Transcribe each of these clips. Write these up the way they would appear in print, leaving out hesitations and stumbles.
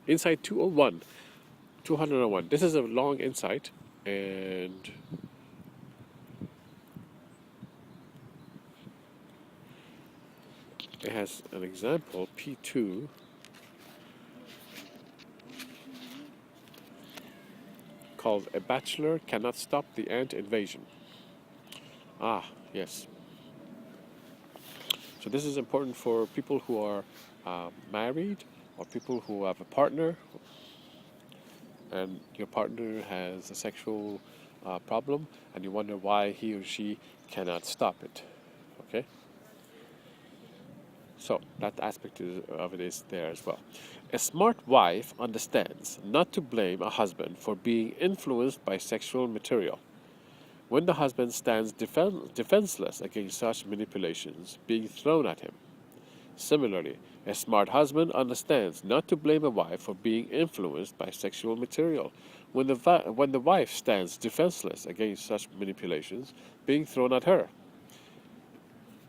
Insight 201. 201. This is a long insight, and it has an example, P2, called "A Bachelor Cannot Stop the Ant Invasion." Ah, yes. So this is important for people who are married, or people who have a partner, and your partner has a sexual problem, and you wonder why he or she cannot stop it. Okay? So that aspect of it is there as well. A smart wife understands not to blame a husband for being influenced by sexual material when the husband stands defenseless against such manipulations being thrown at him. Similarly, a smart husband understands not to blame a wife for being influenced by sexual material when the wife stands defenseless against such manipulations being thrown at her.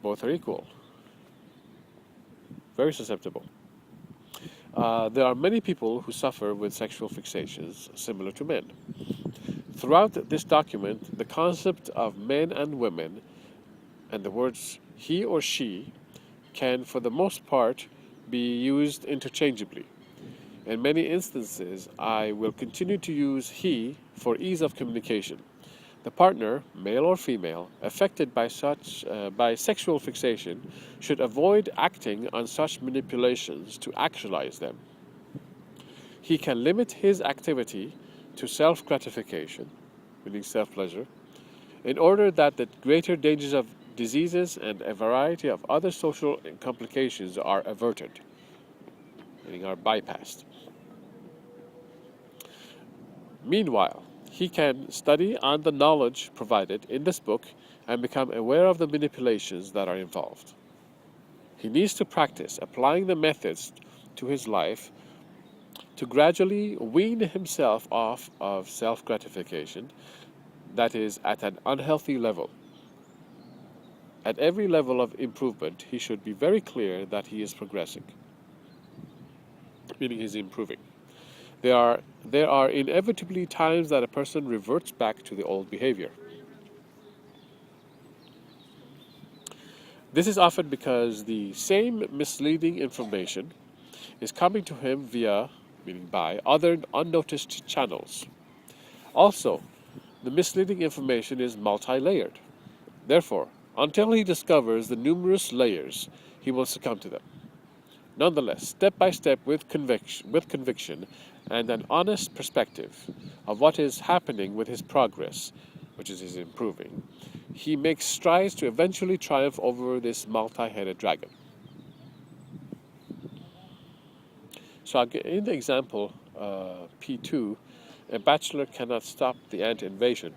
Both are equal, very susceptible. There are many people who suffer with sexual fixations similar to men. Throughout this document, the concept of men and women and the words he or she can, for the most part, be used interchangeably. In many instances, I will continue to use he for ease of communication. The partner, male or female, affected by sexual fixation should avoid acting on such manipulations to actualize them. He can limit his activity to self-gratification, meaning self-pleasure, in order that the greater dangers of diseases and a variety of other social complications are averted, meaning are bypassed. Meanwhile, he can study on the knowledge provided in this book and become aware of the manipulations that are involved. He needs to practice applying the methods to his life to gradually wean himself off of self-gratification that is at an unhealthy level. At every level of improvement, he should be very clear that he is progressing, meaning he's improving. There are inevitably times that a person reverts back to the old behavior. This is often because the same misleading information is coming to him via, meaning by, other unnoticed channels. Also, the misleading information is multi-layered. Therefore, until he discovers the numerous layers, he will succumb to them. Nonetheless, step by step, with conviction and an honest perspective of what is happening with his progress, which is his improving, he makes strides to eventually triumph over this multi-headed dragon. So in the example P2, a bachelor cannot stop the ant invasion.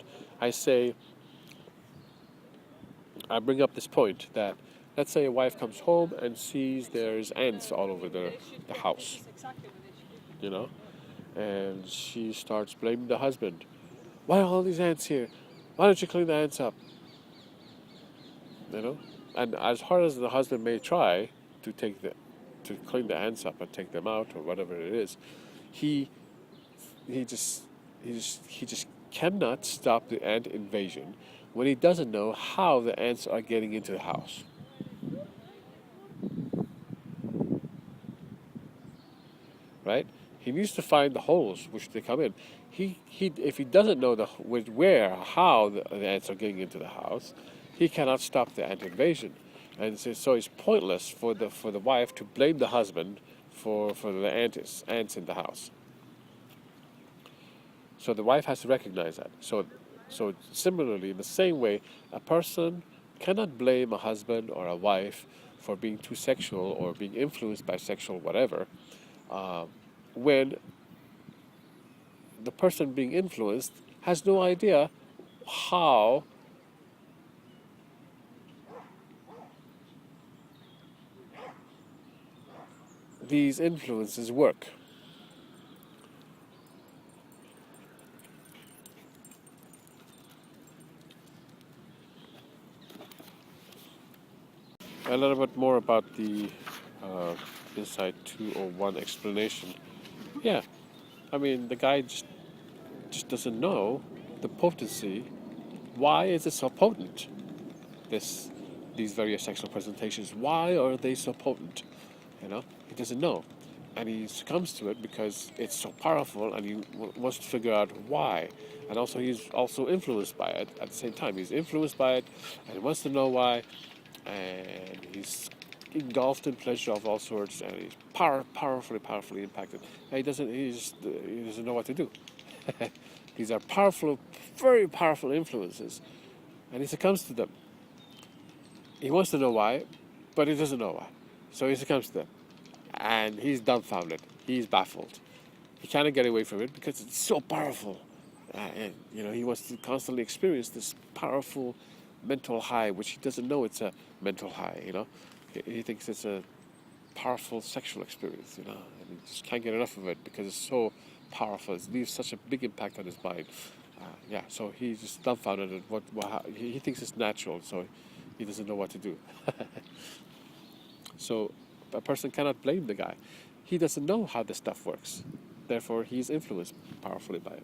I bring up this point that, let's say a wife comes home and sees there's ants all over the house, and she starts blaming the husband. Why are all these ants here? Why don't you clean the ants up? And as hard as the husband may try to clean the ants up and take them out or whatever it is, he just cannot stop the ant invasion when he doesn't know how the ants are getting into the house. Right? He needs to find the holes which they come in. If he doesn't know how the ants are getting into the house, he cannot stop the ant invasion, and so it's pointless for the wife to blame the husband for the ants in the house. So the wife has to recognize that. So similarly, in the same way, a person cannot blame a husband or a wife for being too sexual or being influenced by sexual whatever, when the person being influenced has no idea how these influences work. A little bit more about the Insight 201 explanation Yeah, I mean, the guy just doesn't know the potency. Why is it so potent? This, these various sexual presentations. Why are they so potent? You know, he doesn't know, and he succumbs to it because it's so powerful, and he wants to figure out why. And also, he's also influenced by it at the same time. He's influenced by it, and he wants to know why, and he's engulfed in pleasure of all sorts, and he's powerfully impacted. And he doesn't know what to do. These are powerful, very powerful influences, and he succumbs to them. He wants to know why, but he doesn't know why. So he succumbs to them. And he's dumbfounded. He's baffled. He cannot get away from it because it's so powerful. And, he wants to constantly experience this powerful mental high, which he doesn't know it's a mental high. He thinks it's a powerful sexual experience, and he just can't get enough of it because it's so powerful. It leaves such a big impact on his mind. So he's just dumbfounded at he thinks it's natural, so he doesn't know what to do. So a person cannot blame the guy. He doesn't know how this stuff works. Therefore, he's influenced powerfully by it.